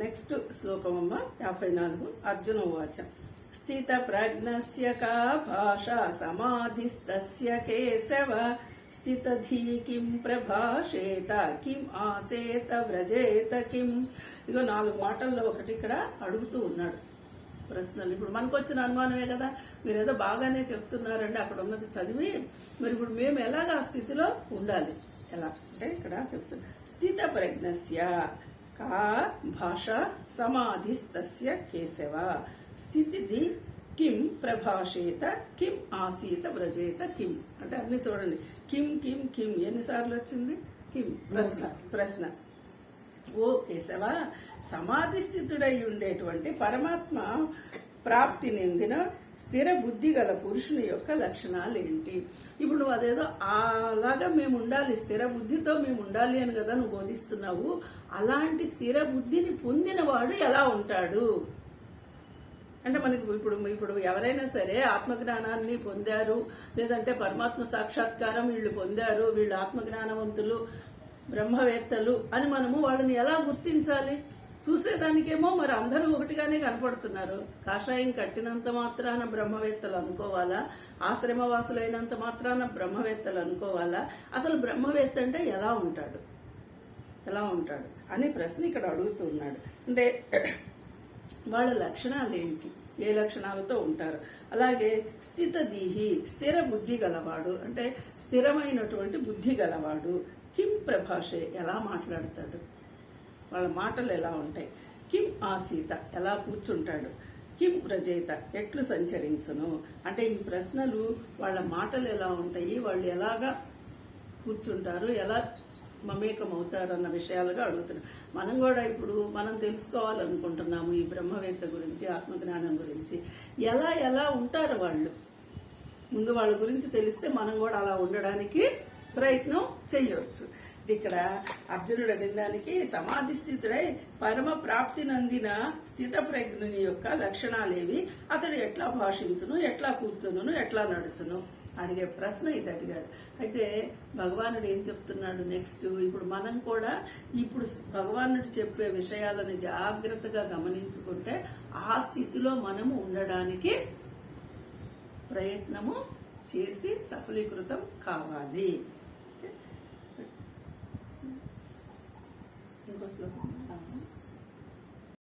Next శ్లోకం అమ్మ 54. అర్జున ఉవాచ స్థిత ప్రజ్ఞస్య కా భాషా సమాధిస్తస్య కేశవ స్థితధీ కిం ప్రభాషేత కిం ఆసేత వ్రజేత కిం. ఇగో 4 మాటల్లో ఒకటి ఇక్కడ అడుగుతూ ఉన్నాడు ప్రశ్నలు. ఇప్పుడు మనకు వచ్చిన అనుమానమే కదా, మీరు ఏదో బాగానే చెప్తున్నారండి అక్కడ ఉన్నది చదివి, మరి ఇప్పుడు మేము ఎలాగ ఆ స్థితిలో ఉండాలి, ఎలా అంటే ఇక్కడ చెప్తున్నా. స్థిత ప్రజ్ఞస్య కా భాష సమాధిస్తస్య కేశవ స్థితిది కిం ప్రభాషేత కిం ఆసీత వ్రజేత కిం. అంటే అన్ని చూడండి, కిం కిం కిం ఎన్నిసార్లు వచ్చింది, కిం ప్రశ్న. ఓ కేశవ, సమాధి స్థితుడై ఉండేటువంటి పరమాత్మ ప్రాప్తి నిందిన స్థిర బుద్ధి గల పురుషుని యొక్క లక్షణాలు ఏంటి? ఇప్పుడు నువ్వు అదేదో అలాగా మేము ఉండాలి, స్థిర బుద్ధితో మేము ఉండాలి అని కదా నువ్వు బోధిస్తున్నావు. అలాంటి స్థిర బుద్ధిని పొందినవాడు ఎలా ఉంటాడు అంటే, మనకి ఇప్పుడు ఎవరైనా సరే ఆత్మజ్ఞానాన్ని పొందారు, లేదంటే పరమాత్మ సాక్షాత్కారం వీళ్ళు పొందారు, వీళ్ళు ఆత్మజ్ఞానవంతులు బ్రహ్మవేత్తలు అని మనము వాళ్ళని ఎలా గుర్తించాలి? చూసేదానికేమో మరి అందరూ ఒకటిగానే కనపడుతున్నారు. కాషాయం కట్టినంత మాత్రాన బ్రహ్మవేత్తలు అనుకోవాలా? ఆశ్రమవాసులైనంత మాత్రాన బ్రహ్మవేత్తలు అనుకోవాలా? అసలు బ్రహ్మవేత్త అంటే ఎలా ఉంటాడు అనే ప్రశ్న ఇక్కడ అడుగుతున్నాడు. అంటే వాళ్ళ లక్షణాలు ఏంటి, ఏ లక్షణాలతో ఉంటారు? అలాగే స్థితదీహి, స్థిర బుద్ధి గలవాడు అంటే స్థిరమైనటువంటి బుద్ధి గలవాడు. కిం ప్రభాషే, ఎలా మాట్లాడతాడు, వాళ్ళ మాటలు ఎలా ఉంటాయి? కిం ఆసీత, ఎలా కూర్చుంటాడు? కిం వ్రజేత, ఎట్లు సంచరించును. అంటే ఈ ప్రశ్నలు వాళ్ళ మాటలు ఎలా ఉంటాయి, వాళ్ళు ఎలాగా కూర్చుంటారు, ఎలా మమేకం అవుతారన్న విషయాలుగా అడుగుతున్నాం. మనం కూడా ఇప్పుడు మనం తెలుసుకోవాలనుకుంటున్నాము ఈ బ్రహ్మవేత్త గురించి, ఆత్మజ్ఞానం గురించి. ఎలా ఉంటారు వాళ్ళు, ముందు వాళ్ళ గురించి తెలిస్తే మనం కూడా అలా ఉండడానికి ప్రయత్నం చెయ్యవచ్చు. ఇక్కడ అర్జునుడు అడిగిన దానికి సమాధి స్థితుడై పరమ ప్రాప్తి నందిన స్థిత ప్రజ్ఞుని యొక్క లక్షణాలేవి, అతడు ఎట్లా భాషించును, ఎట్లా కూర్చును, ఎట్లా నడుచును అడిగే ప్రశ్న ఇది అడిగాడు. అయితే భగవానుడు ఏం చెప్తున్నాడు నెక్స్ట్? ఇప్పుడు మనం కూడా ఇప్పుడు భగవానుడు చెప్పే విషయాలను జాగ్రత్తగా గమనించుకుంటే ఆ స్థితిలో మనము ఉండడానికి ప్రయత్నము చేసి సఫలీకృతం కావాలి. ఇంకో శ్లోకం